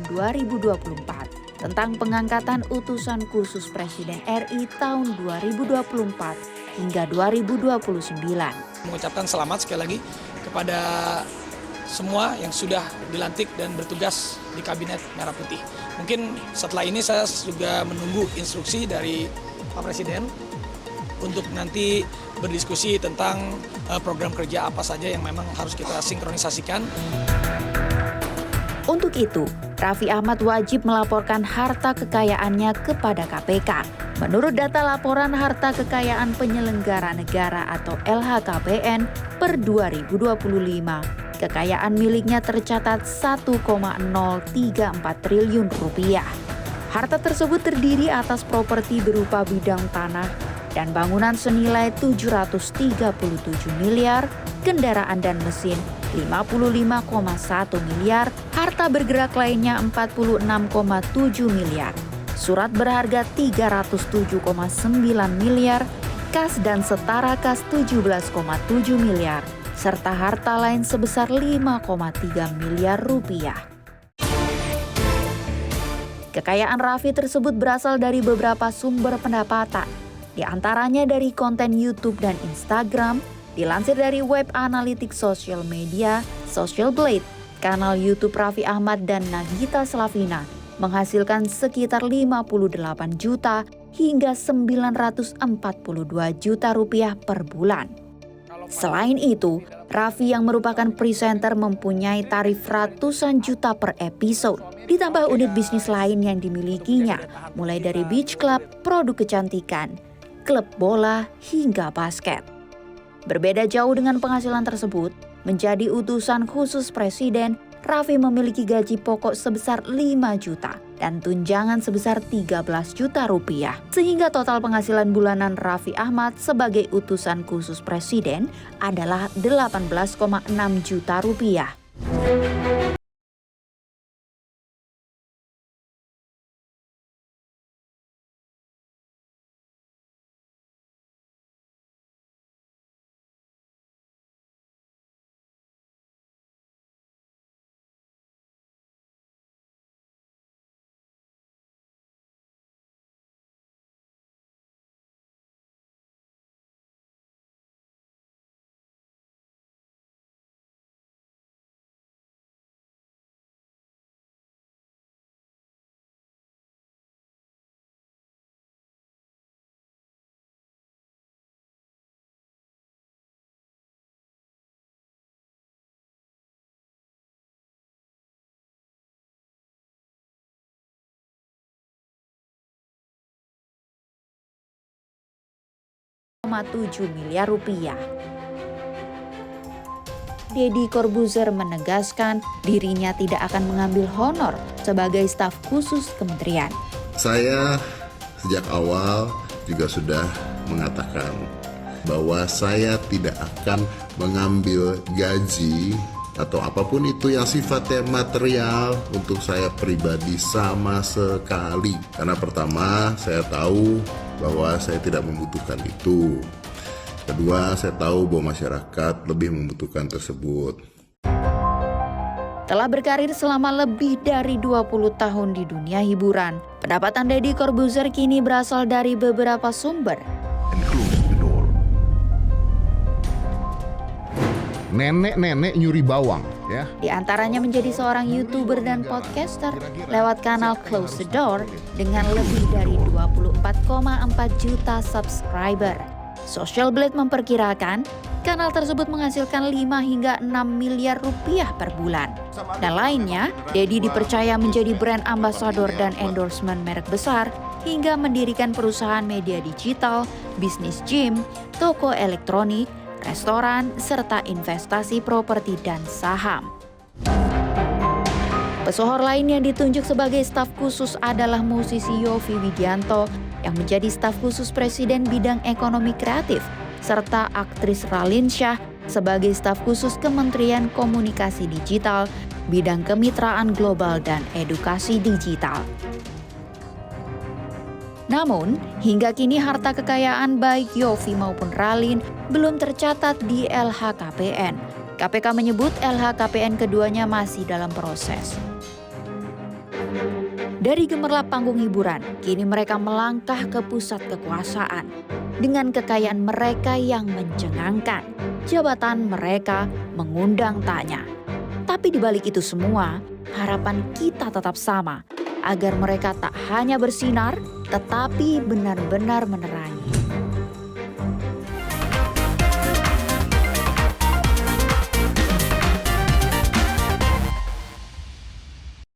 tahun 2024 tentang pengangkatan utusan khusus Presiden RI tahun 2024 hingga 2029. Mengucapkan selamat sekali lagi kepada semua yang sudah dilantik dan bertugas di Kabinet Merah Putih. Mungkin setelah ini saya juga menunggu instruksi dari Pak Presiden untuk nanti berdiskusi tentang program kerja apa saja yang memang harus kita sinkronisasikan. Untuk itu, Raffi Ahmad wajib melaporkan harta kekayaannya kepada KPK. Menurut data laporan harta kekayaan penyelenggara negara atau LHKPN per 2025, kekayaan miliknya tercatat 1,034 triliun rupiah. Harta tersebut terdiri atas properti berupa bidang tanah dan bangunan senilai 737 miliar, kendaraan dan mesin 55,1 miliar, harta bergerak lainnya 46,7 miliar, surat berharga 307,9 miliar, kas dan setara kas 17,7 miliar, serta harta lain sebesar 5,3 miliar rupiah. Kekayaan Raffi tersebut berasal dari beberapa sumber pendapatan, di antaranya dari konten YouTube dan Instagram. Dilansir dari web analitik sosial media, Social Blade, kanal YouTube Raffi Ahmad dan Nagita Slavina menghasilkan sekitar 58 juta hingga 942 juta rupiah per bulan. Selain itu, Raffi yang merupakan presenter mempunyai tarif ratusan juta per episode, ditambah unit bisnis lain yang dimilikinya, mulai dari beach club, produk kecantikan, klub bola, hingga basket. Berbeda jauh dengan penghasilan tersebut, menjadi utusan khusus Presiden, Raffi memiliki gaji pokok sebesar 5 juta dan tunjangan sebesar 13 juta rupiah. Sehingga total penghasilan bulanan Raffi Ahmad sebagai utusan khusus Presiden adalah 18,6 juta rupiah. Rp7 miliar rupiah. Deddy Corbuzier menegaskan dirinya tidak akan mengambil honor sebagai staf khusus kementerian. Saya sejak awal juga sudah mengatakan bahwa saya tidak akan mengambil gaji atau apapun itu yang sifatnya material untuk saya pribadi sama sekali. Karena pertama, saya tahu bahwa saya tidak membutuhkan itu. Kedua, saya tahu bahwa masyarakat lebih membutuhkan tersebut. Telah berkarir selama lebih dari 20 tahun di dunia hiburan, pendapatan Deddy Corbuzier kini berasal dari beberapa sumber. Nenek-nenek nyuri bawang, ya. Di antaranya menjadi seorang YouTuber dan podcaster lewat kanal Close the Door dengan lebih dari 24,4 juta subscriber. Social Blade memperkirakan kanal tersebut menghasilkan 5 hingga 6 miliar rupiah per bulan. Dan lainnya, Deddy dipercaya menjadi brand ambassador dan endorsement merek besar hingga mendirikan perusahaan media digital, bisnis gym, toko elektronik, restoran, serta investasi properti dan saham. Pesohor lain yang ditunjuk sebagai staf khusus adalah musisi Yovie Widianto yang menjadi staf khusus Presiden bidang ekonomi kreatif, serta aktris Raline Shah sebagai staf khusus Kementerian Komunikasi Digital, bidang kemitraan global dan edukasi digital. Namun, hingga kini harta kekayaan baik Yovie maupun Raline belum tercatat di LHKPN. KPK menyebut LHKPN keduanya masih dalam proses. Dari gemerlap panggung hiburan, kini mereka melangkah ke pusat kekuasaan. Dengan kekayaan mereka yang mencengangkan, jabatan mereka mengundang tanya. Tapi di balik itu semua, harapan kita tetap sama, agar mereka tak hanya bersinar, tetapi benar-benar menerangi.